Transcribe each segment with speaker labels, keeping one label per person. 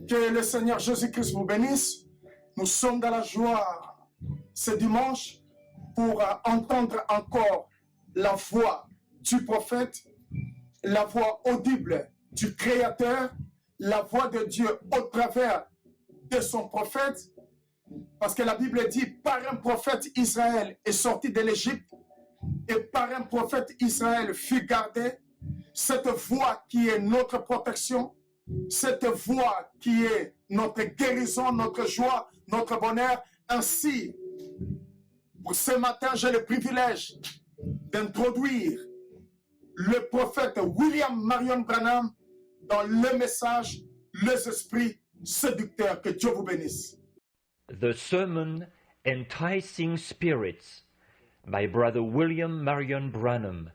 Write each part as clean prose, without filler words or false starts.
Speaker 1: Que le Seigneur Jésus-Christ vous bénisse. Nous sommes dans la joie ce dimanche pour entendre encore la voix du prophète, la voix audible du Créateur, la voix de Dieu au travers de son prophète. Parce que la Bible dit, par un prophète Israël est sorti de l'Égypte et par un prophète Israël fut gardé. Cette voix qui est notre protection, cette voix qui est notre guérison, notre joie, notre bonheur. Ainsi, pour ce matin, j'ai le privilège d'introduire le prophète William Marion Branham dans le message « Les esprits séducteurs ». Que Dieu vous bénisse.
Speaker 2: The Sermon Enticing Spirits by Brother William Marion Branham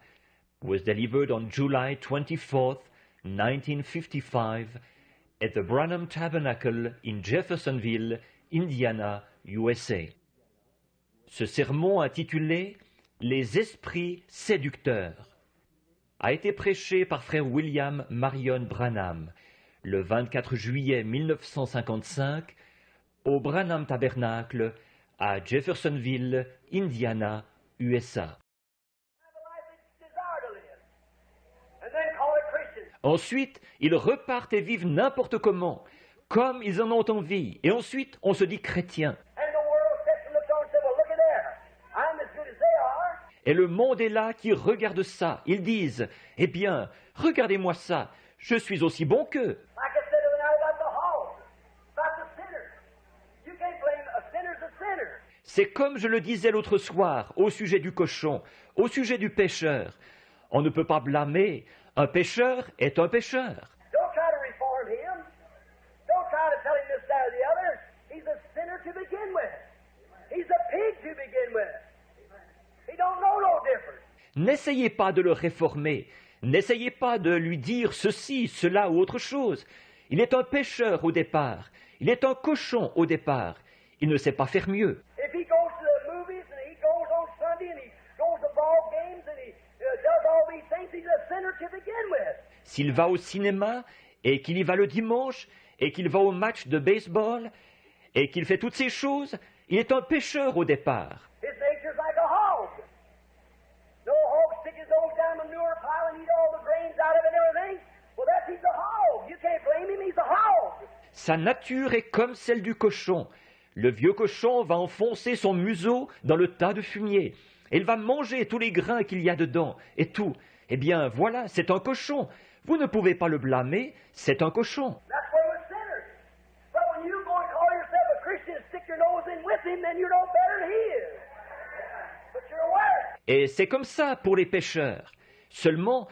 Speaker 2: was delivered on July 24th, 1955 at the Branham Tabernacle in Jeffersonville, Indiana, USA. Ce sermon intitulé « Les esprits séducteurs » a été prêché par frère William Marion Branham le 24 juillet 1955 au Branham Tabernacle à Jeffersonville, Indiana, USA. Ensuite, ils repartent et vivent n'importe comment, comme ils en ont envie, et ensuite on se dit chrétien. Et le monde est là qui regarde ça. Ils disent, eh bien, regardez-moi ça, je suis aussi bon qu'eux. C'est comme je le disais l'autre soir, au sujet du cochon, au sujet du pécheur. On ne peut pas blâmer, un pécheur est un pécheur. N'essayez pas de le réformer, n'essayez pas de lui dire ceci, cela ou autre chose. Il est un pécheur au départ, il est un cochon au départ, il ne sait pas faire mieux. S'il va au cinéma et qu'il y va le dimanche et qu'il va au match de baseball et qu'il fait toutes ces choses, il est un pécheur au départ. Sa nature est comme celle du cochon. Le vieux cochon va enfoncer son museau dans le tas de fumier. Et il va manger tous les grains qu'il y a dedans et tout. Eh bien, voilà, c'est un cochon. Vous ne pouvez pas le blâmer, c'est un cochon. Et c'est comme ça pour les pécheurs. Seulement,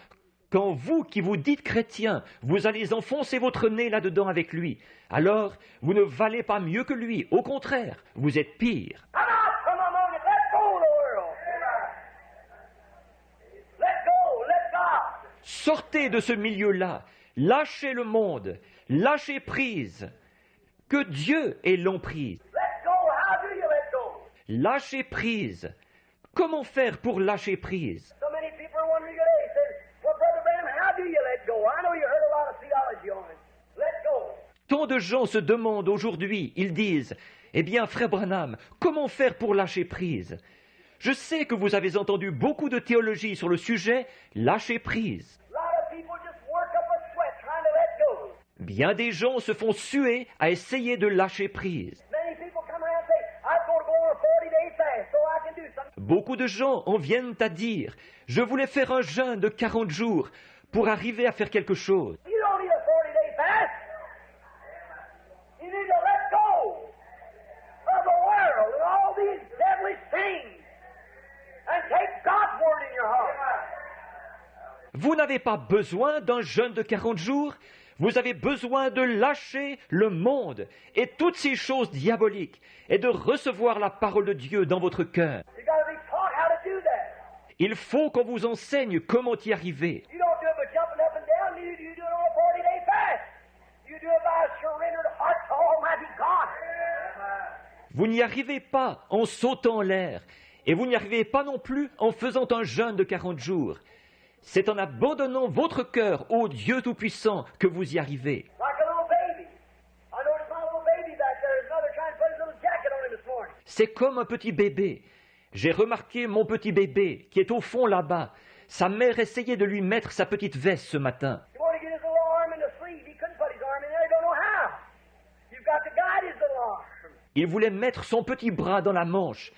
Speaker 2: quand vous qui vous dites chrétien, vous allez enfoncer votre nez là-dedans avec lui, alors vous ne valez pas mieux que lui. Au contraire, vous êtes pire. Sortez de ce milieu-là, lâchez le monde, lâchez prise, que Dieu ait l'emprise. Lâchez prise. Comment faire pour lâcher prise? Tant de gens se demandent aujourd'hui, ils disent, eh bien, frère Branham, comment faire pour lâcher prise? Je sais que vous avez entendu beaucoup de théologie sur le sujet, lâcher prise. Bien des gens se font suer à essayer de lâcher prise. Beaucoup de gens en viennent à dire, je voulais faire un jeûne de 40 jours pour arriver à faire quelque chose. Vous n'avez pas besoin d'un jeûne de 40 jours, vous avez besoin de lâcher le monde et toutes ces choses diaboliques et de recevoir la parole de Dieu dans votre cœur. Il faut qu'on vous enseigne comment y arriver. Vous n'y arrivez pas en sautant en l'air et vous n'y arrivez pas non plus en faisant un jeûne de 40 jours. C'est en abandonnant votre cœur au Dieu Tout-Puissant que vous y arrivez. C'est comme un petit bébé. J'ai remarqué mon petit bébé qui est au fond là-bas. Sa mère essayait de lui mettre sa petite veste ce matin.
Speaker 3: He wanted to get his little arm in the sleeve. He couldn't put his arm in there. He don't know how. You've got to guide his little arm.
Speaker 2: Il voulait mettre son petit bras dans la manche.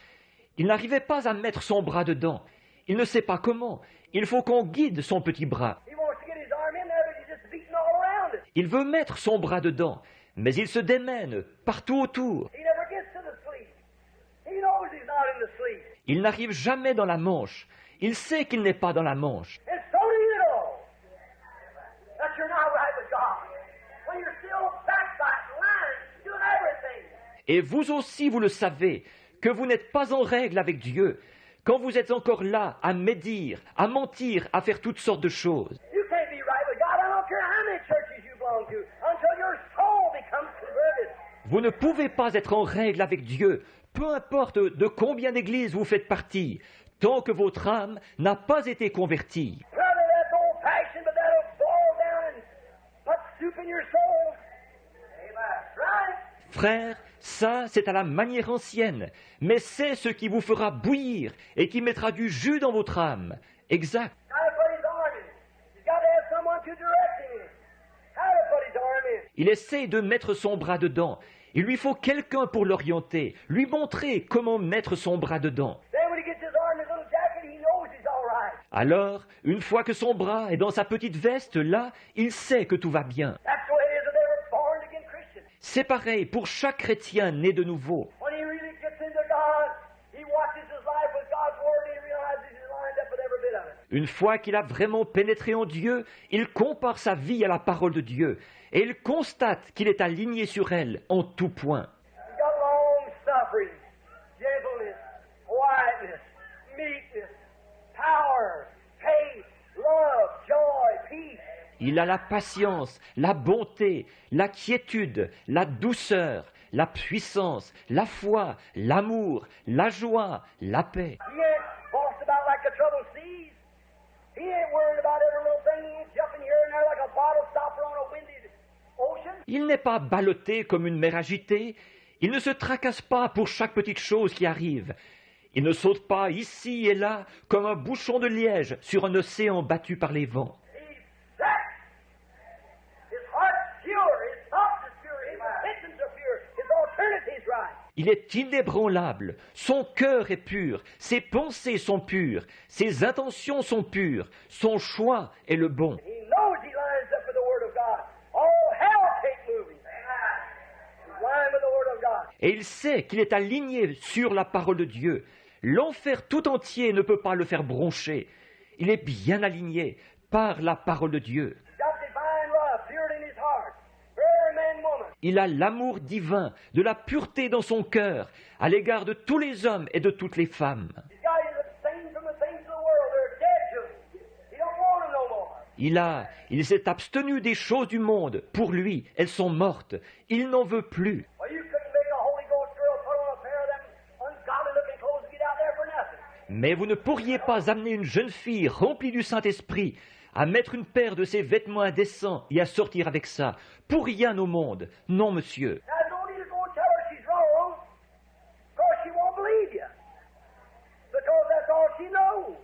Speaker 2: Il n'arrivait pas à mettre son bras dedans. Il ne sait pas comment. Il faut qu'on guide son petit bras.
Speaker 3: He wants to get his arm in there, but he's just beating all around it.
Speaker 2: Il veut mettre son bras dedans, mais il se démène partout autour.
Speaker 3: He never gets to the sleeve. He knows he's not in the sleeve.
Speaker 2: Il n'arrive jamais dans la manche. Il sait qu'il n'est pas dans la manche.
Speaker 3: And so do you know that you're not right with God. When you're still backbiting, lying, doing everything.
Speaker 2: Et vous aussi, vous le savez, que vous n'êtes pas en règle avec Dieu, quand vous êtes encore là à médire, à mentir, à faire toutes sortes de choses.
Speaker 3: You can't be right with God. I don't care how many churches you belong to until your soul becomes converted.
Speaker 2: Vous ne pouvez pas être en règle avec Dieu, peu importe de combien d'églises vous faites partie, tant que votre âme n'a pas été convertie.
Speaker 3: Brother, that's old-fashioned, but that'll boil down and put soup in your soul. Amen. Right?
Speaker 2: Frère, ça, c'est à la manière ancienne, mais c'est ce qui vous fera bouillir et qui mettra du jus dans votre âme. Exact.
Speaker 3: How to put his arm in. He's got to have someone to direct him in. How to put his arm in.
Speaker 2: Il essaie de mettre son bras dedans. Il lui faut quelqu'un pour l'orienter, lui montrer comment mettre son bras dedans.
Speaker 3: Then when he gets his arm in his little jacket, he knows he's all right.
Speaker 2: Alors, une fois que son bras est dans sa petite veste, là, il sait que tout va bien.
Speaker 3: That's the way it is with every born-again Christian.
Speaker 2: C'est pareil pour chaque chrétien né de nouveau.
Speaker 3: When he really gets into God, he watches his life with God's Word and he realizes he's lined up with every bit of it.
Speaker 2: Une fois qu'il a vraiment pénétré en Dieu, il compare sa vie à la parole de Dieu et il constate qu'il est aligné sur elle en tout point.
Speaker 3: He's got long-suffering, gentleness, quietness, meekness, power, faith, love, joy, peace.
Speaker 2: Il a la patience, la bonté, la quiétude, la douceur, la puissance, la foi, l'amour, la joie, la paix.
Speaker 3: He ain't bossed about like the troubled seas. He ain't worried about every little thing. He ain't jumping here and there like a bottle stopper on a windy ocean.
Speaker 2: Il n'est pas ballotté comme une mer agitée. Il ne se tracasse pas pour chaque petite chose qui arrive. Il ne saute pas ici et là comme un bouchon de liège sur un océan battu par les vents.
Speaker 3: He's set. His heart's pure. His thoughts is pure. His intentions are pure. His alternative's right.
Speaker 2: Il est inébranlable, son cœur est pur, ses pensées sont pures, ses intentions sont pures, son choix est le bon.
Speaker 3: He knows he lines up with the Word of God. All hell take moving. He's lined with the Word of God.
Speaker 2: Et il sait qu'il est aligné sur la parole de Dieu. L'enfer tout entier ne peut pas le faire broncher. Il est bien aligné par la parole de Dieu.
Speaker 3: He's got divine love pure in his heart for every man and woman.
Speaker 2: Il a l'amour divin, de la pureté dans son cœur, à l'égard de tous les hommes et de toutes les femmes.
Speaker 3: He's got his abstain from the things of the world. They're dead to him. He don't want them no more.
Speaker 2: Il s'est abstenu des choses du monde. Pour lui, elles sont mortes. Il n'en veut plus.
Speaker 3: Well, you couldn't make a Holy Ghost girl put on a pair of them ungodly-looking clothes and get out there for nothing.
Speaker 2: Mais vous ne pourriez pas amener une jeune fille remplie du Saint-Esprit à mettre une paire de ses vêtements indécents et à sortir avec ça. Pour rien au monde. Non, monsieur.
Speaker 3: Now, you don't need to go and tell her she's wrong, because she won't believe you. Because that's all she knows.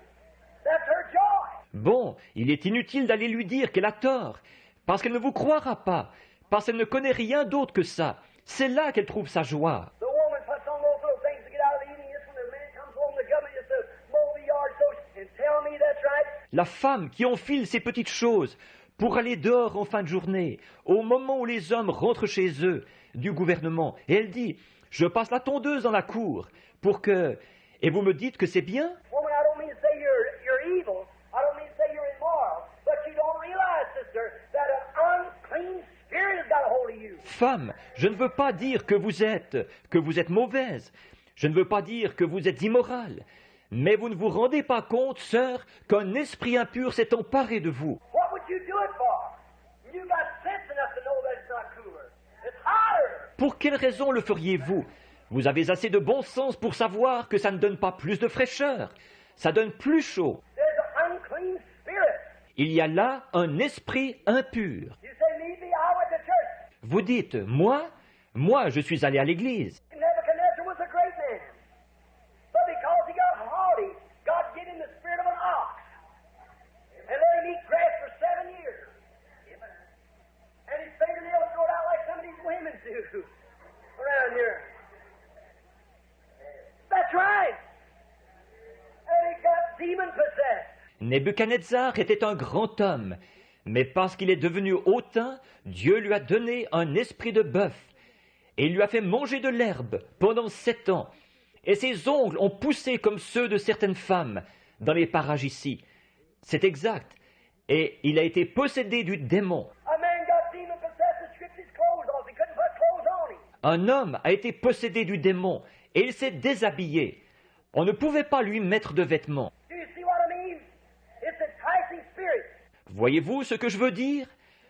Speaker 3: That's her joy.
Speaker 2: Bon, il est inutile d'aller lui dire qu'elle a tort, parce qu'elle ne vous croira pas, parce qu'elle ne connaît rien d'autre que ça. C'est là qu'elle trouve sa joie.
Speaker 3: The woman puts on those little things to get out of the evening. Just when the man comes home, the government just says, mow the yard so and tell me that's right.
Speaker 2: La femme qui enfile ces petites choses pour aller dehors en fin de journée, au moment où les hommes rentrent chez eux du gouvernement, et elle dit « Je passe la tondeuse dans la cour pour que... » Et vous me dites que c'est bien?
Speaker 3: Woman, I don't mean to say you're evil. I don't mean to say you're immoral. But you don't realize, sister, that an unclean spirit has got a hold of you.
Speaker 2: Femme, je ne veux pas dire que vous êtes mauvaise. Je ne veux pas dire que vous êtes immorale. Mais vous ne vous rendez pas compte, sœur, qu'un esprit impur s'est emparé de vous.
Speaker 3: What would you do it for? You got sense enough to know that it's not cooler. It's hotter.
Speaker 2: Pour quelle raison le feriez-vous? Vous avez assez de bon sens pour savoir que ça ne donne pas plus de fraîcheur. Ça donne plus chaud.
Speaker 3: There's an unclean spirit.
Speaker 2: Il y a là un esprit impur.
Speaker 3: You say, me be, I went to church.
Speaker 2: Vous dites, moi, je suis allé à l'église.
Speaker 3: Nebuchadnezzar was a great man. do around here. That's right. And he got demon possessed.
Speaker 2: Nebuchadnezzar était un grand homme, mais parce qu'il est devenu hautain, Dieu lui a donné un esprit de bœuf, et il lui a fait manger de l'herbe pendant 7 ans, et ses ongles ont poussé comme ceux de certaines femmes dans les parages ici. C'est exact, et il a été possédé du démon.
Speaker 3: A man got demon possessed and stripped his clothes off. He couldn't put clothes on him.
Speaker 2: Un homme a été possédé du démon, et il s'est déshabillé. On ne pouvait pas lui mettre de vêtements.
Speaker 3: Do you see what I mean? It's enticing spirits.
Speaker 2: Voyez-vous ce que je veux dire?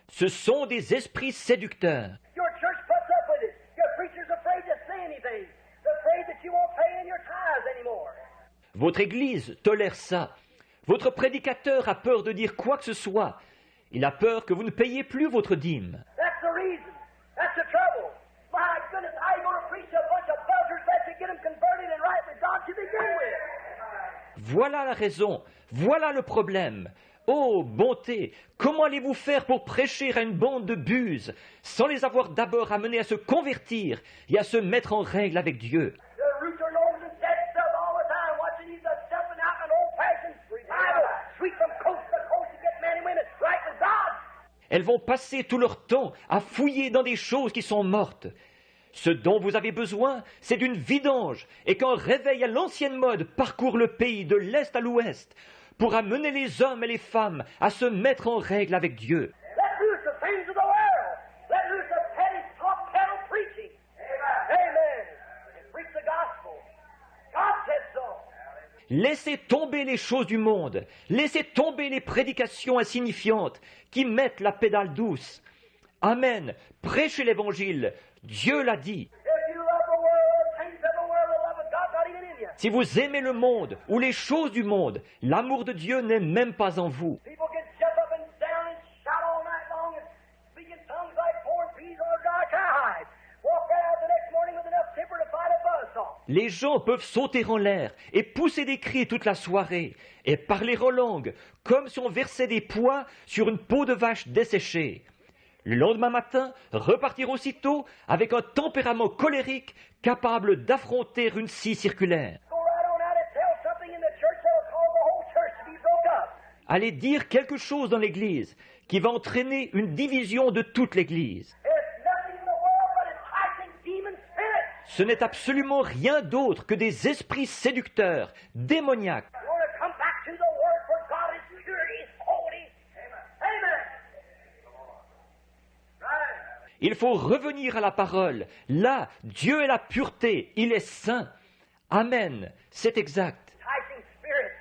Speaker 2: Ce sont des esprits séducteurs.
Speaker 3: Your church puts up with it. Your preacher's afraid to say anything. They're afraid that you won't pay in your tithes anymore.
Speaker 2: Votre Église tolère ça. Votre prédicateur a peur de dire quoi que ce soit. Il a peur que vous ne payiez plus votre dîme.
Speaker 3: That's the reason. That's the trouble. My goodness, how you going to preach to a bunch of buzzards that you get them converted and right with God to begin with?
Speaker 2: Voilà la raison. Voilà le problème. Oh, bonté, comment allez-vous faire pour prêcher à une bande de buses sans les avoir d'abord amenés à se convertir et à se mettre en règle avec Dieu?
Speaker 3: They're root their noses in dead stuff all the time, watching these stepping out in an old-fashioned revival, sweep from coast to coast to get men and women right with God.
Speaker 2: Elles vont passer tout leur temps à fouiller dans des choses qui sont mortes. Ce dont vous avez besoin, c'est d'une vidange et qu'un réveil à l'ancienne mode parcourt le pays de l'est à l'ouest pour amener les hommes et les femmes à se mettre en règle avec Dieu.
Speaker 3: Let loose the things of the world. Let loose the petty talk kettle preaching. Amen. And preach the gospel. God said so.
Speaker 2: Laissez tomber les choses du monde, laissez tomber les prédications insignifiantes qui mettent la pédale douce. Amen. Prêchez l'Évangile. Dieu l'a dit.
Speaker 3: If you love the world, things of the world, the love of God's not even in you.
Speaker 2: Si vous aimez le monde ou les choses du monde, l'amour de Dieu n'est même pas en vous.
Speaker 3: People can jump up and down and shout all night long and speak in tongues like corn peas on a dry cowhide. Walk right out the next morning with enough temper to fight a buzzsaw.
Speaker 2: Les gens peuvent sauter en l'air et pousser des cris toute la soirée et parler en langue comme si on versait des pois sur une peau de vache desséchée. Le lendemain matin, repartir aussitôt avec un tempérament colérique capable d'affronter une scie circulaire.
Speaker 3: Go right on out and tell something in the church that'll cause the whole church to be broke up.
Speaker 2: Allez dire quelque chose dans l'Église qui va entraîner une division de toute l'Église.
Speaker 3: There's nothing in the world but enticing demon spirits.
Speaker 2: Ce n'est absolument rien d'autre que des esprits séducteurs, démoniaques.
Speaker 3: You want to come back to the Word where God is pure, He's holy. Amen. Right.
Speaker 2: Il faut revenir à la parole. Là, Dieu est la pureté, il est saint. Amen, c'est exact.
Speaker 3: Enticing spirits,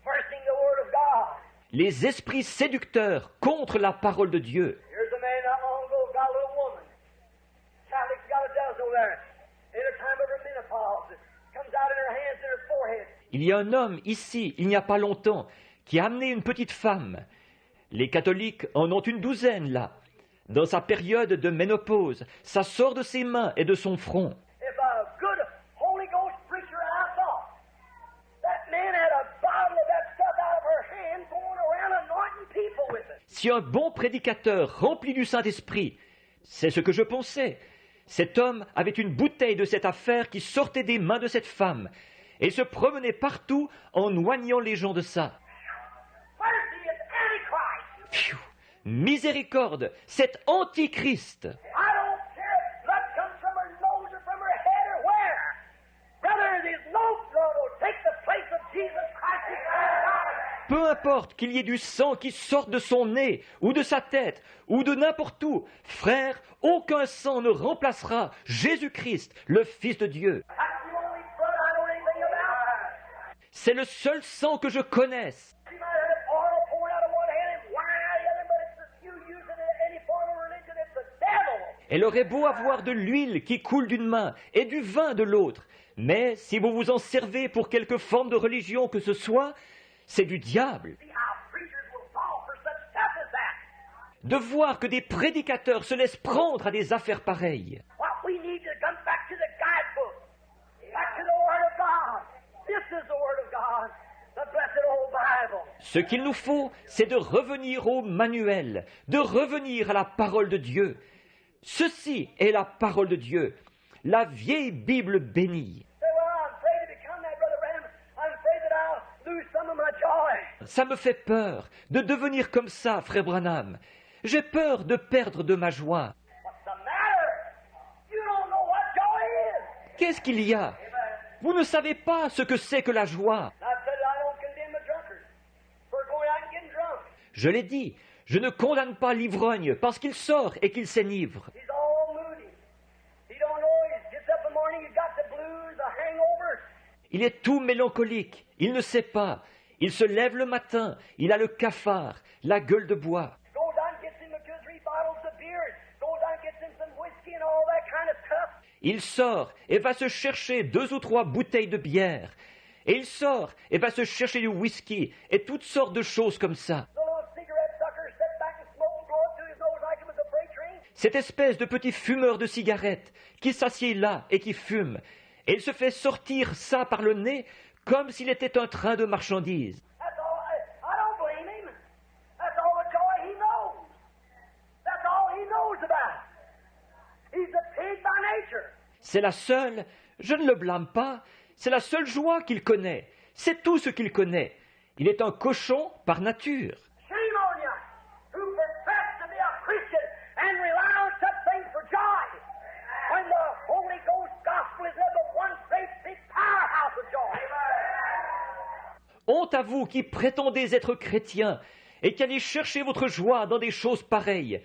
Speaker 3: versing the Word of God.
Speaker 2: Les esprits séducteurs contre la parole de Dieu.
Speaker 3: Here's a man not long ago got a little woman. Catholic's got a dozen over there. In her time of her menopause, it comes out in her hands and her forehead.
Speaker 2: Il y a un homme ici, il n'y a pas longtemps, qui a amené une petite femme. Les catholiques en ont une douzaine là. Dans sa période de ménopause, ça sort de ses mains et de son front.
Speaker 3: If a good Holy Ghost preacher I saw, that man had a bottle of that stuff out of her hand going around anointing people with it.
Speaker 2: Si un bon prédicateur rempli du Saint-Esprit, c'est ce que je pensais, cet homme avait une bouteille de cette affaire qui sortait des mains de cette femme et se promenait partout en oignant les gens de ça.
Speaker 3: Mercy is Antichrist.
Speaker 2: Pfiou. Miséricorde, cet antichrist.
Speaker 3: I don't care if blood comes from her nose or from her head or where. Brother, there's no blood will take the place of Jesus Christ, the Son of God.
Speaker 2: Peu importe qu'il y ait du sang qui sorte de son nez, ou de sa tête, ou de n'importe où, frère, aucun sang ne remplacera Jésus-Christ, le Fils de Dieu.
Speaker 3: That's the only blood I know anything about.
Speaker 2: C'est le seul sang que je connaisse.
Speaker 3: She might have oil pouring out of one hand and wine out of the other, but it's the you using it in any form of religion, it's the devil.
Speaker 2: Elle aurait beau avoir de l'huile qui coule d'une main et du vin de l'autre, mais si vous vous en servez pour quelque forme de religion que ce soit, c'est du diable.
Speaker 3: See how preachers will fall for such stuff as that.
Speaker 2: De voir que des prédicateurs se laissent prendre à des affaires pareilles.
Speaker 3: What we need to come back to the guidebook, back to the Word of God. This is the Word of God, the blessed old Bible.
Speaker 2: Ce qu'il nous faut, c'est de revenir au manuel, de revenir à la parole de Dieu. Ceci est la parole de Dieu, la vieille Bible bénie.
Speaker 3: Say, well, I'm afraid to become that, Brother Branham. I'm afraid that I'll lose some of my joy.
Speaker 2: Ça me fait peur de devenir comme ça, frère Branham. J'ai peur de perdre de ma joie.
Speaker 3: What's the matter? You don't know what joy is.
Speaker 2: Qu'est-ce qu'il y a? Vous ne savez pas ce que c'est que la joie.
Speaker 3: And I've said I don't condemn a drunkard for going out and getting drunk.
Speaker 2: Je l'ai dit, je ne condamne pas l'ivrogne parce qu'il sort et qu'il s'enivre.
Speaker 3: He's all moody. He don't know. He gets up in the morning. He's got the blues, the hangover.
Speaker 2: Il est tout mélancolique, il ne sait pas. Il se lève le matin, il a le cafard, la gueule de bois.
Speaker 3: Goes out and gets him a 2 or 3 bottles of beer. Goes out and gets him some whiskey and all that kind of stuff.
Speaker 2: Il sort et va se chercher 2 ou 3 bouteilles de bière. Et il sort et va se chercher du whisky et toutes sortes de choses comme ça.
Speaker 3: The little cigarette sucker sit back and smoke and blow it through his nose like it was a freight train.
Speaker 2: Cette espèce de petit fumeur de cigarettes qui s'assied là et qui fume. Et il se fait sortir ça par le nez comme s'il était un train de marchandises.
Speaker 3: That's all. I don't blame him. That's all the joy he knows. That's all he knows about. He's a pig by nature.
Speaker 2: C'est la seule, je ne le blâme pas, c'est la seule joie qu'il connaît. C'est tout ce qu'il connaît. Il est un cochon par nature.
Speaker 3: Shame on you, who profess to be a Christian and rely on such things for joy, when the Holy Ghost gospel is the one great big powerhouse of joy.
Speaker 2: Honte à vous qui prétendez être chrétiens et qui allez chercher votre joie dans des choses pareilles,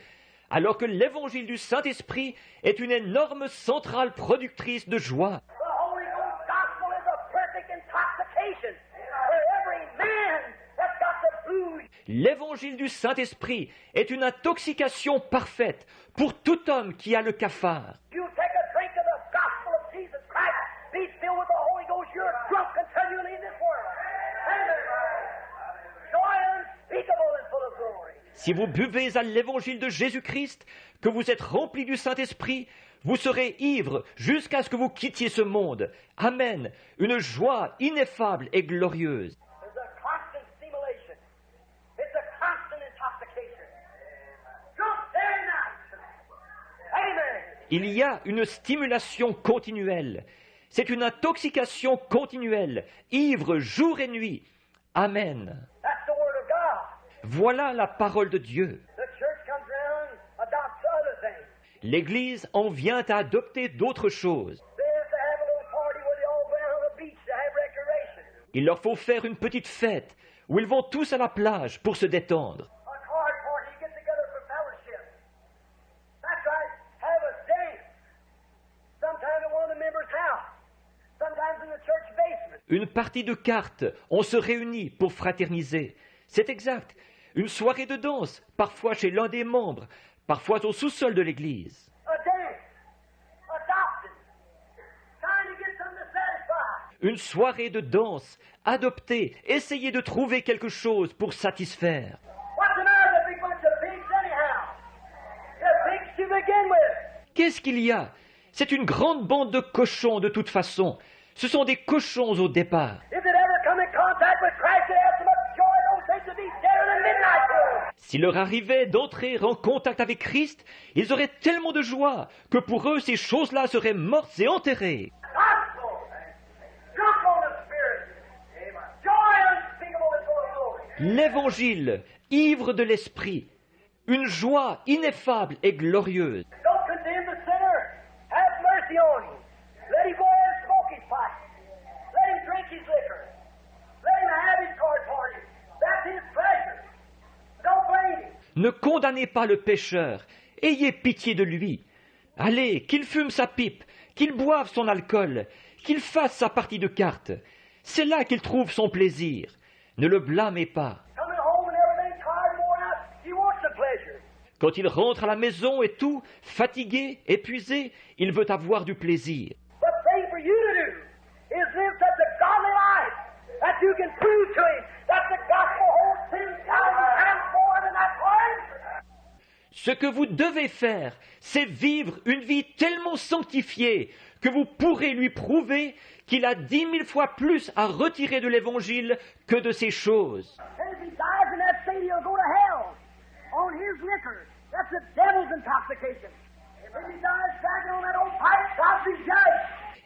Speaker 2: alors que l'évangile du Saint-Esprit est une énorme centrale productrice de joie.
Speaker 3: The Holy Ghost gospel is a perfect intoxication for every man that's got the blues.
Speaker 2: L'évangile du Saint-Esprit est une intoxication parfaite pour tout homme qui a le cafard.
Speaker 3: You take a drink of the gospel of Jesus Christ, be filled with the Holy Ghost, you're drunk continually in this world. Amen. Joy unspeakable and full of glory.
Speaker 2: Si vous buvez à l'évangile de Jésus-Christ, que vous êtes rempli du Saint-Esprit, vous serez ivre jusqu'à ce que vous quittiez ce monde. Amen. Une joie ineffable et glorieuse.
Speaker 3: There's a constant stimulation. It's a constant intoxication. Drunk day and night. Amen.
Speaker 2: Il y a une stimulation continuelle. C'est une intoxication continuelle, ivre jour et nuit. Amen.
Speaker 3: That's the Word of God.
Speaker 2: Voilà la parole de Dieu.
Speaker 3: The church comes around, adopts other things.
Speaker 2: L'Église en vient à adopter d'autres choses.
Speaker 3: They have to have a little party where they all go out on the beach to have recreation.
Speaker 2: Il leur faut faire une petite fête où ils vont tous à la plage pour se détendre.
Speaker 3: A card party, you get together for fellowship. That's right, have a dance. Sometimes at one of the members' house. Sometimes in the church basement.
Speaker 2: Une partie de cartes, on se réunit pour fraterniser. C'est exact. Une soirée de danse, parfois chez l'un des membres, parfois au sous-sol de l'église.
Speaker 3: A dance. Adopted. Trying to get something to satisfy.
Speaker 2: Une soirée de danse, adopter, essayer de trouver quelque chose pour satisfaire.
Speaker 3: What's the matter with a big bunch of pigs anyhow? They're pigs to begin with.
Speaker 2: Qu'est-ce qu'il y a? C'est une grande bande de cochons de toute façon. Ce sont des cochons au départ.
Speaker 3: If it ever come in contact with Christ, they have so much joy, those things would be deader than midnight to them.
Speaker 2: S'il leur arrivait d'entrer en contact avec Christ, ils auraient tellement de joie que pour eux ces choses-là seraient mortes et enterrées.
Speaker 3: Gospel. Drunk on the Spirit. Joy unspeakable and full of glory.
Speaker 2: L'évangile, ivre de l'esprit, une joie ineffable et glorieuse.
Speaker 3: Don't condemn the sinner. Have mercy on him. Let him go out and smoke his pipe. Let him drink his liquor. Let him have his card party. That's his pleasure. Don't blame him.
Speaker 2: Ne condamnez pas le pécheur, ayez pitié de lui. Allez, qu'il fume sa pipe, qu'il boive son alcool, qu'il fasse sa partie de cartes. C'est là qu'il trouve son plaisir. Ne le blâmez pas.
Speaker 3: Coming home and everything tired and worn out, he wants the pleasure.
Speaker 2: Quand il rentre à la maison et tout, fatigué, épuisé, il veut avoir du plaisir.
Speaker 3: But the thing for you to do is live such a godly life that you can prove to him that the gospel holds 10,000 times more than that coin.
Speaker 2: Ce que vous devez faire, c'est vivre une vie tellement sanctifiée que vous pourrez lui prouver qu'il a 10 000 fois plus à retirer de l'Évangile que de ces choses.
Speaker 3: And if he dies in that state, he'll go to hell on his liquor. That's the devil's intoxication. If he dies dragging on that old pipe, God's his judge.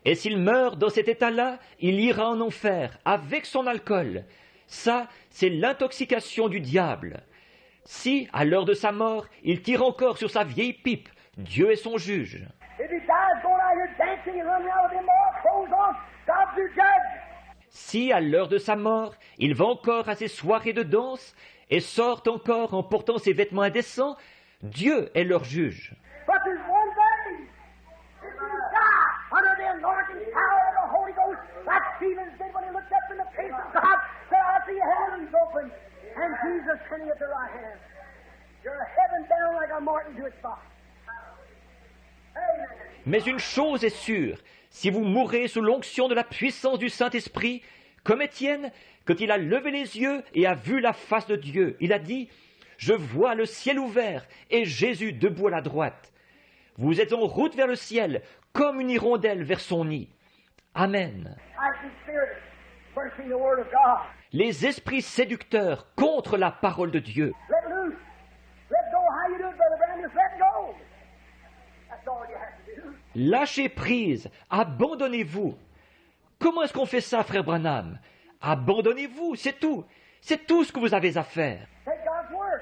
Speaker 2: Et s'il meurt dans cet état-là, il ira en enfer avec son alcool. Ça, c'est l'intoxication du diable. Si, à l'heure de sa mort, il tire encore sur sa vieille pipe, Dieu est son juge.
Speaker 3: If he dies going out here dancing and running around with them all clothes on, God's your judge.
Speaker 2: Si, à l'heure de sa mort, il va encore à ses soirées de danse et sort encore en portant ses vêtements indécents, Dieu est leur juge.
Speaker 3: But there's one thing. If you die under the anointing power of the Holy Ghost, like Stephen did when he looked up in the face of God, said, I see heavens open, and Jesus sitting at the right hand. You're heaven down like a martin to its box. Amen.
Speaker 2: Mais une chose est sûre, si vous mourrez sous l'onction de la puissance du Saint-Esprit, comme Étienne, quand il a levé les yeux et a vu la face de Dieu, il a dit « Je vois le ciel ouvert et Jésus debout à la droite. Vous êtes en route vers le ciel, comme une hirondelle vers son nid. » Amen.
Speaker 3: I see spirits bursting the Word of God.
Speaker 2: Les esprits séducteurs contre la parole de Dieu.
Speaker 3: Let loose. Let go. How you do it, Brother Branham? Just let go. That's all you have to do.
Speaker 2: Lâchez prise, abandonnez-vous. Comment est-ce qu'on fait ça, frère Branham? Abandonnez-vous, c'est tout. C'est tout ce que vous avez à faire.
Speaker 3: Take God's Word.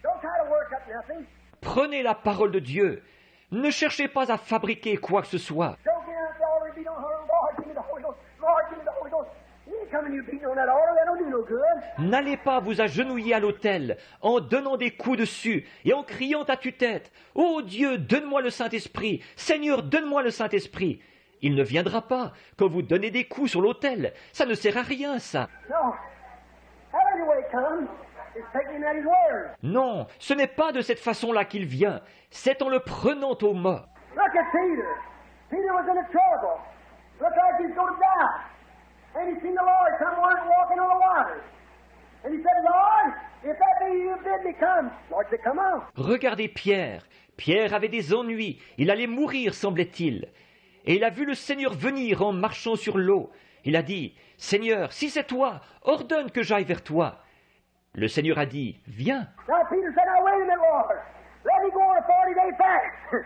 Speaker 3: Don't try to work up nothing.
Speaker 2: Prenez la parole de Dieu. Ne cherchez pas à fabriquer quoi que ce soit.
Speaker 3: Don't get out the altar and beat on her. Lord, give me the Holy Ghost. Lord, give me the Holy Ghost. You ain't coming you beating on that altar. That don't do no good.
Speaker 2: N'allez pas vous agenouiller à l'autel en donnant des coups dessus et en criant à tue-tête « Ô Dieu, donne-moi le Saint-Esprit! Seigneur, donne-moi le Saint-Esprit !» Il ne viendra pas quand vous donnez des coups sur l'autel. Ça ne sert à rien, ça.
Speaker 3: No. However the way it comes, it's taking him at his word.
Speaker 2: Non, ce n'est pas de cette façon-là qu'il vient. C'est en le prenant au mot.
Speaker 3: Look at Peter. Peter was in a trouble. Looked like he was going to die. And he seen the Lord come walking on the water. And he said, Lord, if that be you bid me come. Lord said, come on.
Speaker 2: Regardez Pierre. Pierre avait des ennuis. Il allait mourir, semblait-il. Et il a vu le Seigneur venir en marchant sur l'eau. Il a dit, « Seigneur, si c'est toi, ordonne que j'aille vers toi. » Le Seigneur a dit, « Viens. »
Speaker 3: Now Peter said, now wait a minute, Lord. Let me go on a 40-day fast.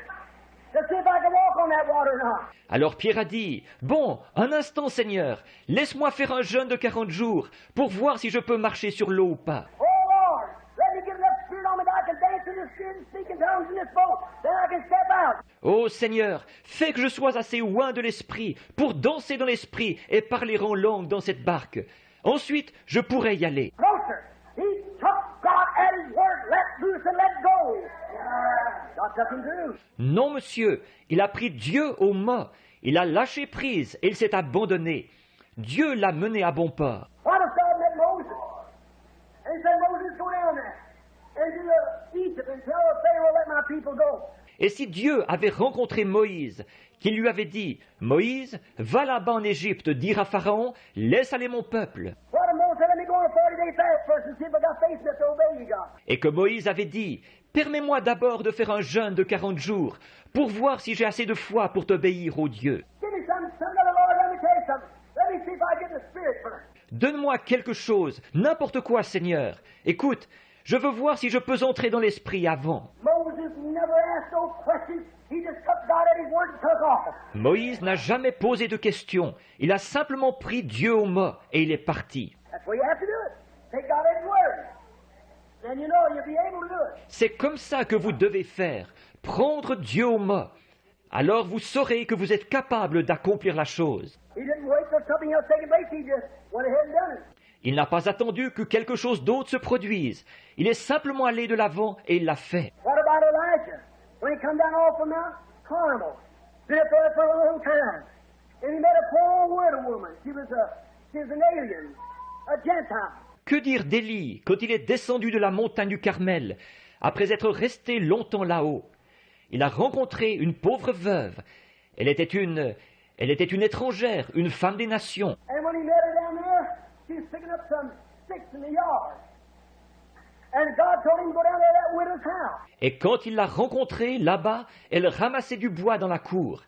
Speaker 3: To see if I can walk on that water or not.
Speaker 2: Alors Pierre a dit, « Bon, un instant, Seigneur, laisse-moi faire un jeûne de 40 jours pour voir si je peux marcher sur l'eau ou pas. »
Speaker 3: Oh Lord, let me get enough spirit on me that I can dance in the spirit and speak in tongues in this boat. Then I can step out.
Speaker 2: Ô Seigneur, fais que je sois assez oint de l'esprit pour danser dans l'esprit et parler en langue dans cette barque. Ensuite, je pourrai y aller.
Speaker 3: Closer. He took God at his word. Let loose and let go. God took him through.
Speaker 2: Non, monsieur, il a pris Dieu au mot. Il a lâché prise et il s'est abandonné. Dieu l'a mené à bon port.
Speaker 3: What if God met Moses? And he said, Moses, go down there and to Egypt and tell Pharaoh, let my people go.
Speaker 2: Et si Dieu avait rencontré Moïse, qu'il lui avait dit, « Moïse, va là-bas en Égypte, dire à Pharaon, laisse aller mon peuple.
Speaker 3: What if Moses said, let me go on a 40-day fast first and see if I got faith enough to obey you, God. »
Speaker 2: Et que Moïse avait dit, « Permets-moi d'abord de faire un jeûne de 40 jours, pour voir si j'ai assez de foi pour t'obéir, ô Dieu.
Speaker 3: Give me some other Lord, let me tell you something. Let me see if I get the Spirit first.
Speaker 2: Donne-moi quelque chose, n'importe quoi, Seigneur. Écoute, je veux voir si je peux entrer dans l'esprit avant. »
Speaker 3: Moses never asked no questions. He just took God at his word and took off.
Speaker 2: Moïse n'a jamais posé de questions. Il a simplement pris Dieu au mot et il est parti.
Speaker 3: That's the way you have to do it. Take God at his word. Then you know you'll be able to do it.
Speaker 2: C'est comme ça que vous devez faire. Prendre Dieu au mot. Alors vous saurez que vous êtes capable d'accomplir la chose.
Speaker 3: He didn't wait till something else taking place. He just went ahead and done it.
Speaker 2: Il n'a pas attendu que quelque chose d'autre se produise. Il est simplement allé de l'avant et il l'a fait.
Speaker 3: What about Elijah? When he come down off of Mount Carmel, been up there for a long time, and he met a poor widow woman. She was an alien, a Gentile.
Speaker 2: Que dire d'Élie quand il est descendu de la montagne du Carmel, après être resté longtemps là-haut? Il a rencontré une pauvre veuve. Elle était une étrangère, une femme des nations.
Speaker 3: And when he met her down there, she was picking up some sticks in the yard. And God told him to go down there to that widow's house.
Speaker 2: Et quand il l'a rencontrée là-bas, elle ramassait du bois dans la cour.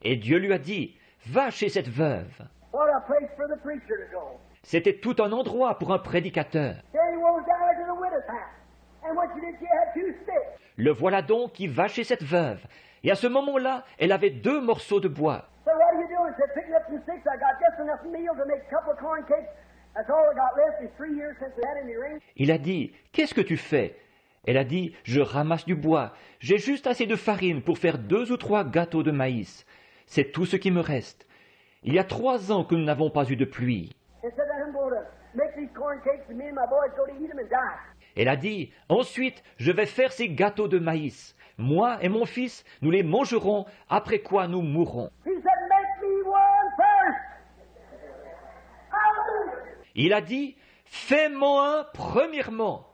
Speaker 2: Et Dieu lui a dit, « Va chez cette veuve.
Speaker 3: What a place for the preacher to go. »
Speaker 2: C'était tout un endroit pour un prédicateur.
Speaker 3: There he was down there to the widow's house. And what she did, she had two sticks.
Speaker 2: Le voilà donc qui va chez cette veuve. Et à ce moment-là, elle avait 2 morceaux de bois.
Speaker 3: So what are you doing? He said, picking up some sticks. I got just enough meal to make a couple of corn cakes. That's all I got left. It's 3 years since we had any rain.
Speaker 2: Il a dit, « Qu'est-ce que tu fais ?» Elle a dit, « Je ramasse du bois. J'ai juste assez de farine pour faire 2 ou 3 gâteaux de maïs. C'est tout ce qui me reste. Il y a 3 ans que nous n'avons pas eu de pluie. »
Speaker 3: He said, I'm going to make these corn cakes and me and my boys go to eat them and die.
Speaker 2: Elle a dit, « Ensuite, je vais faire ces gâteaux de maïs. Moi et mon fils, nous les mangerons, après quoi nous mourrons. »
Speaker 3: He said, make me one first. Hallelujah.
Speaker 2: Il a dit, « Fais-moi un premièrement. »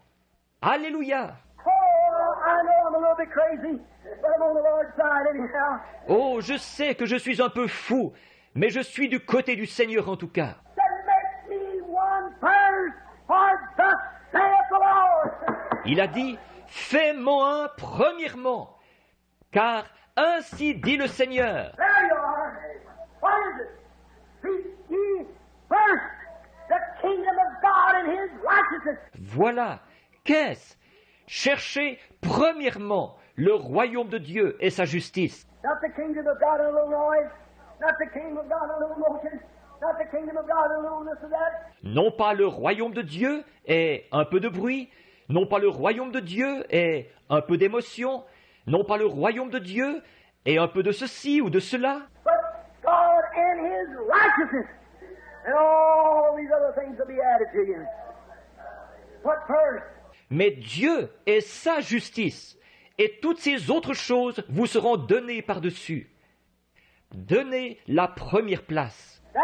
Speaker 2: Alléluia.
Speaker 3: Oh, I know I'm a little bit crazy, but I'm on the Lord's side anyhow.
Speaker 2: Oh, je sais que je suis un peu fou, mais je suis du côté du Seigneur en tout cas.
Speaker 3: Said, make me one first, for thus saith the Lord.
Speaker 2: Il a dit, « Fais-moi un premièrement, car ainsi dit le Seigneur. »
Speaker 3: There you are. What is it? Seek ye first the kingdom of God and His righteousness.
Speaker 2: Voilà. Qu'est-ce? Cherchez premièrement le royaume de Dieu et sa justice.
Speaker 3: Not the kingdom of God in a little noise. Not the kingdom of God in a little motion. Not the kingdom of God in a little this or that.
Speaker 2: Non pas le royaume de Dieu et un peu de bruit, non pas le royaume de Dieu et un peu d'émotion, non pas le royaume de Dieu et un peu de ceci ou de cela,
Speaker 3: But God and His righteousness. And all these other things will be added to you. What first?
Speaker 2: mais Dieu et sa justice, et toutes ces autres choses vous seront données par-dessus. Donnez la première place.
Speaker 3: Now,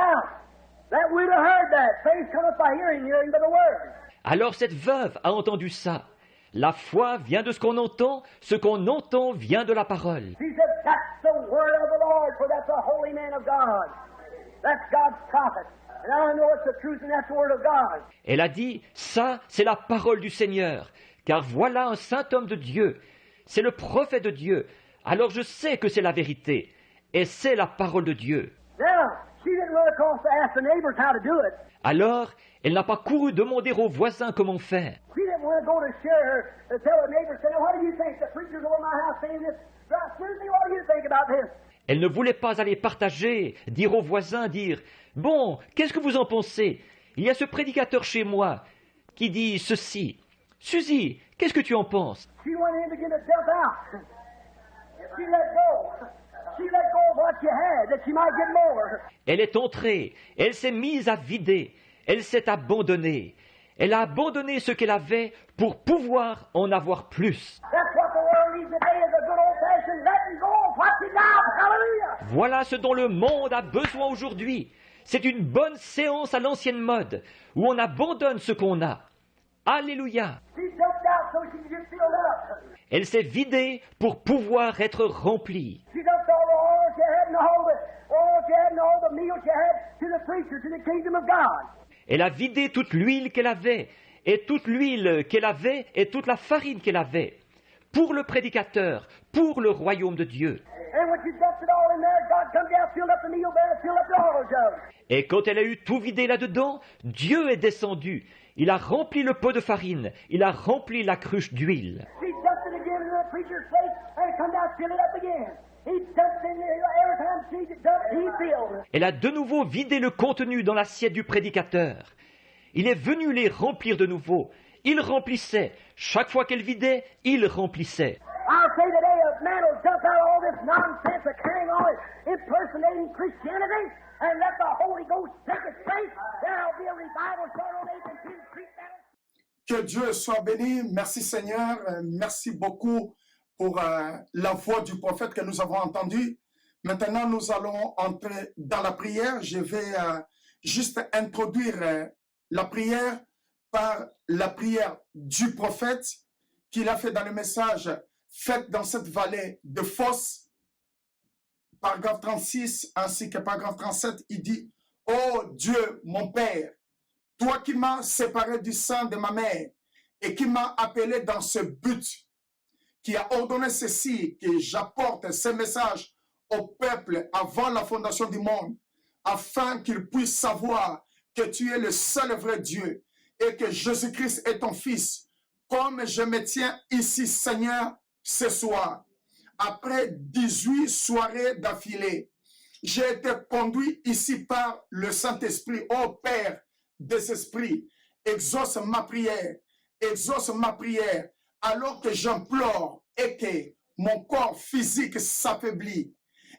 Speaker 3: that we'd have heard that. Faith cometh by hearing, hearing by the word.
Speaker 2: Alors cette veuve a entendu ça. La foi vient de ce qu'on entend vient de la parole.
Speaker 3: She said, that's the word of the Lord, for that's a holy man of God. That's God's prophet. And I know it's the truth and that's the word of God.
Speaker 2: Elle a dit, ça, c'est la parole du Seigneur, car voilà un saint homme de Dieu, c'est le prophète de Dieu, alors je sais que c'est la vérité, et c'est la parole de Dieu.
Speaker 3: Now, she didn't run across to ask the neighbors how to do it.
Speaker 2: Alors, elle n'a pas couru demander aux voisins comment faire.
Speaker 3: She didn't want to go to share her, to tell her neighbors, say, what do you think? The preacher's over my house saying this. Susie, what do you think about this?
Speaker 2: Elle ne voulait pas aller partager, dire aux voisins, dire « Bon, qu'est-ce que vous en pensez? Il y a ce prédicateur chez moi qui dit ceci. Suzy, qu'est-ce que tu en penses ?»
Speaker 3: She went in to get herself out. She let go. She let go of what she had, that she might get more.
Speaker 2: Elle est entrée, elle s'est mise à vider, elle s'est abandonnée. Elle a abandonné ce qu'elle avait pour pouvoir en avoir plus.
Speaker 3: That's what the world needs today is a good old-fashioned letting go of what you got. Hallelujah!
Speaker 2: Voilà ce dont le monde a besoin aujourd'hui. C'est une bonne séance à l'ancienne mode, où on abandonne ce qu'on a. Alléluia!
Speaker 3: She jumped out so she could get filled up.
Speaker 2: Elle s'est vidée pour pouvoir être remplie.
Speaker 3: She dumped all the oil she had and all she had and all the meal she had to the preacher, to the kingdom of God.
Speaker 2: Elle a vidé toute l'huile qu'elle avait, et toute l'huile qu'elle avait, et toute la farine qu'elle avait, pour le prédicateur, pour le royaume de Dieu.
Speaker 3: And when she dumped it all in there, God come down, filled up the meal barrel, filled up the oil jug.
Speaker 2: Et quand elle a eu tout vidé là-dedans, Dieu est descendu. Il a rempli le pot de farine, il a rempli la cruche d'huile.
Speaker 3: She dumped it again into the preacher's plate, and come down, filled it up again. He dumped in there every time she dumped, he filled.
Speaker 2: Elle a de nouveau vidé le contenu dans l'assiette du prédicateur. Il est venu les remplir de nouveau. Il remplissait. Chaque fois qu'elle vidait, il remplissait.
Speaker 3: I'll say today, a man will dump out all this nonsense of carrying on impersonating Christianity and let the Holy Ghost take its place. There'll be a revival start on 8th and 10th Street.
Speaker 1: Que Dieu soit béni. Merci Seigneur. Merci beaucoup pour la voix du prophète que nous avons entendue. Maintenant, nous allons entrer dans la prière. Je vais juste introduire la prière par la prière du prophète qu'il a fait dans le message « Faites dans cette vallée de fosse ». Paragraphe 36 ainsi que paragraphe 37, il dit « Ô Dieu, mon Père, toi qui m'as séparé du sein de ma mère et qui m'as appelé dans ce but, qui a ordonné ceci, que j'apporte ce message au peuple avant la fondation du monde, afin qu'il puisse savoir que tu es le seul vrai Dieu et que Jésus-Christ est ton Fils. Comme je me tiens ici, Seigneur, ce soir, après 18 soirées d'affilée, j'ai été conduit ici par le Saint-Esprit. Ô Père des esprits, exauce ma prière, alors que j'implore et que mon corps physique s'affaiblit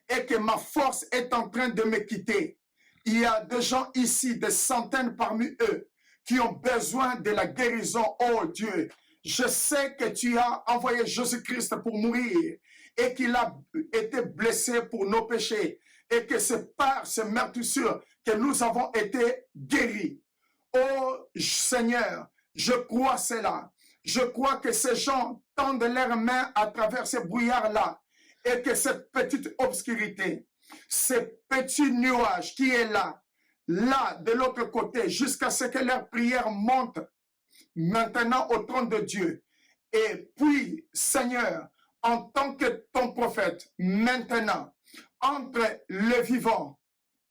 Speaker 1: et que ma force est en train de me quitter. Il y a des gens ici, des centaines parmi eux, qui ont besoin de la guérison. Oh Dieu, je sais que tu as envoyé Jésus-Christ pour mourir et qu'il a été blessé pour nos péchés et que c'est par ces meurtrissures que nous avons été guéris. Oh Seigneur, je crois cela. Je crois que ces gens tendent leurs mains à travers ces brouillards-là et que cette petite obscurité, ce petit nuage qui est là de l'autre côté, jusqu'à ce que leur prière monte maintenant au trône de Dieu. Et puis, Seigneur, en tant que ton prophète, maintenant, entre le vivant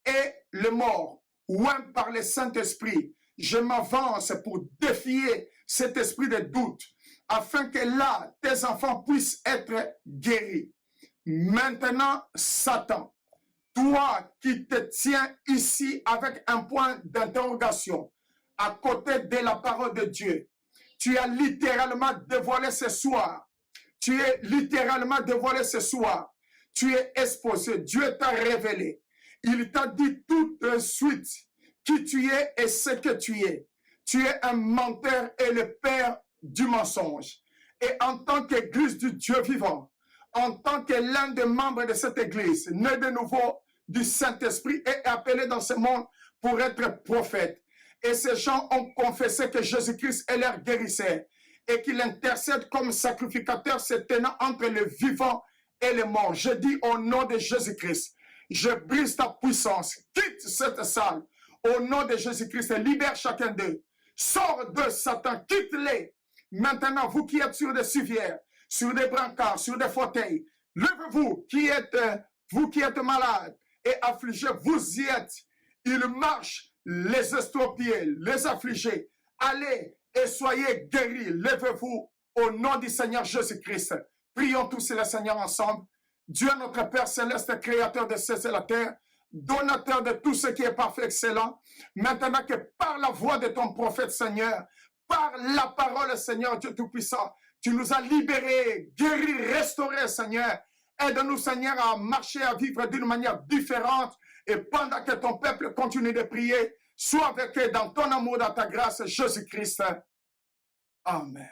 Speaker 1: et le mort, oint par le Saint-Esprit, je m'avance pour défier cet esprit de doute, afin que là, tes enfants puissent être guéris. Maintenant, Satan, toi qui te tiens ici avec un point d'interrogation à côté de la parole de Dieu, tu as littéralement dévoilé ce soir. Tu es littéralement dévoilé ce soir. Tu es exposé. Dieu t'a révélé. Il t'a dit tout de suite qui tu es et ce que tu es. Tu es un menteur et le père du mensonge. Et en tant qu'église du Dieu vivant, en tant que l'un des membres de cette église, né de nouveau du Saint-Esprit et appelé dans ce monde pour être prophète. Et ces gens ont confessé que Jésus-Christ est leur guérisseur et qu'il intercède comme sacrificateur se tenant entre le vivant et le mort. Je dis au nom de Jésus-Christ, je brise ta puissance, quitte cette salle. Au nom de Jésus-Christ, libère chacun d'eux. Sors de Satan, quitte-les. Maintenant, vous qui êtes sur des civières, sur des brancards, sur des fauteuils, levez-vous, vous qui êtes malades et affligés, vous y êtes. Ils marchent, les estropiés, les affligés. Allez et soyez guéris. Levez-vous au nom du Seigneur Jésus-Christ. Prions tous le Seigneur ensemble. Dieu notre Père céleste, créateur de cieux et la terre, donateur de tout ce qui est parfait, excellent. Maintenant que par la voix de ton prophète, Seigneur, par la parole, Seigneur Dieu Tout-Puissant, tu nous as libérés, guéris, restaurés, Seigneur. Aide-nous, Seigneur, à marcher, à vivre d'une manière différente. Et pendant que ton peuple continue de prier, sois avec eux dans ton amour, dans ta grâce, Jésus-Christ. Amen.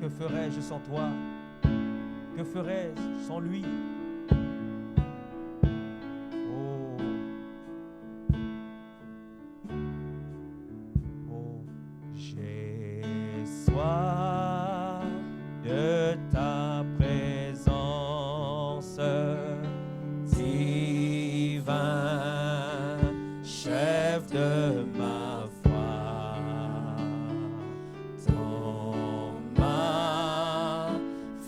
Speaker 4: Que ferais-je sans toi? Que ferais-je sans lui? Oh, oh, j'ai soif de ta présence, divin chef de ma foi.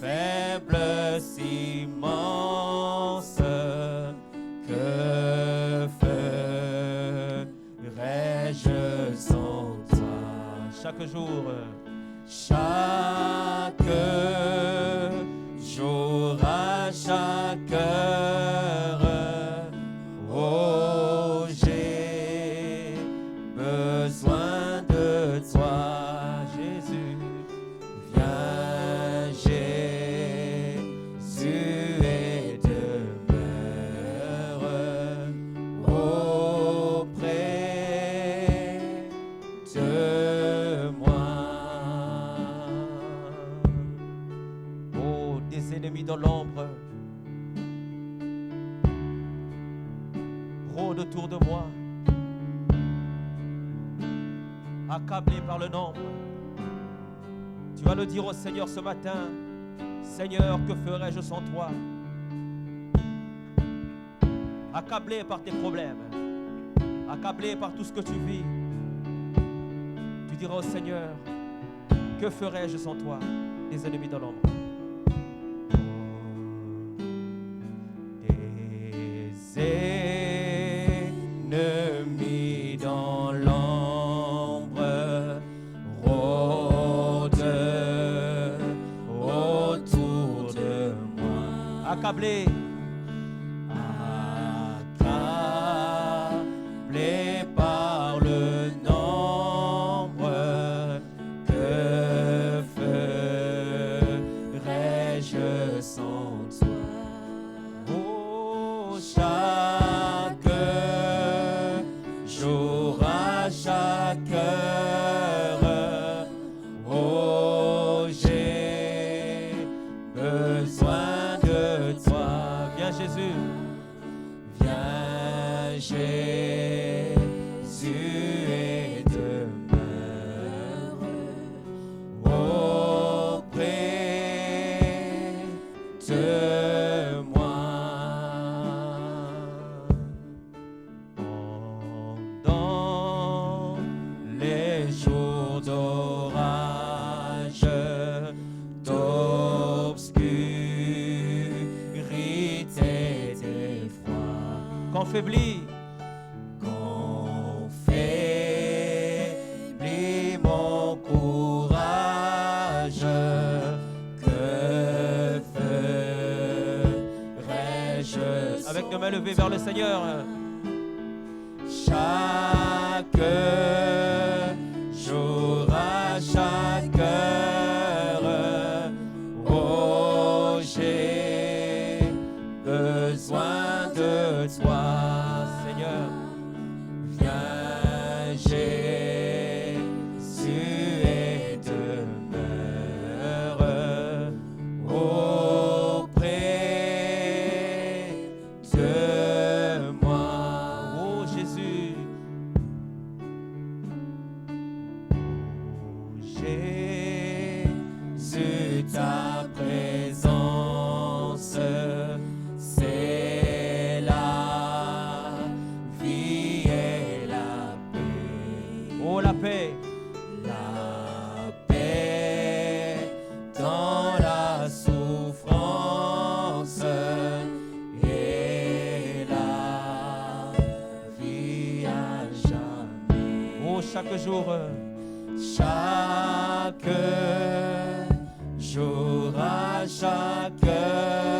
Speaker 4: Faiblesse immense, que ferais-je sans toi? Chaque jour, à chaque heure, oh, j'ai besoin de toi, Jésus. Viens, Jésus, et demeure auprès de moi. Oh, des ennemis dans l'ombre rôdent autour de moi, accablés par le nombre. Tu vas le dire au Seigneur ce matin. Seigneur, que ferais-je sans toi? accablé par tes problèmes, accablé par tout ce que tu vis, tu diras au Seigneur, que ferais-je sans toi, les ennemis dans l'ombre. Des ennemis dans l'ombre rôdent autour de moi. Accablé, accablé par le nombre, que ferais-je sans toi? Oh, chaque jour, à chaque heure, oh, j'ai besoin de toi. Viens Jésus, viens Jésus et demeure auprès de moi. Pendant les jours d'orage, d'obscurité, d'effroi, qu'enfaiblit mon courage, que ferais-je avec nos mains levées vers le Seigneur? Chaque jour, à chaque heure, oh, j'ai besoin de toi, Seigneur. Viens Jésus et demeure auprès de moi. Oh Jésus, oh Jésus, ta présence, c'est la vie et la paix. Oh la paix, dans la souffrance et la vie à jamais. Oh chaque jour, à chaque heure,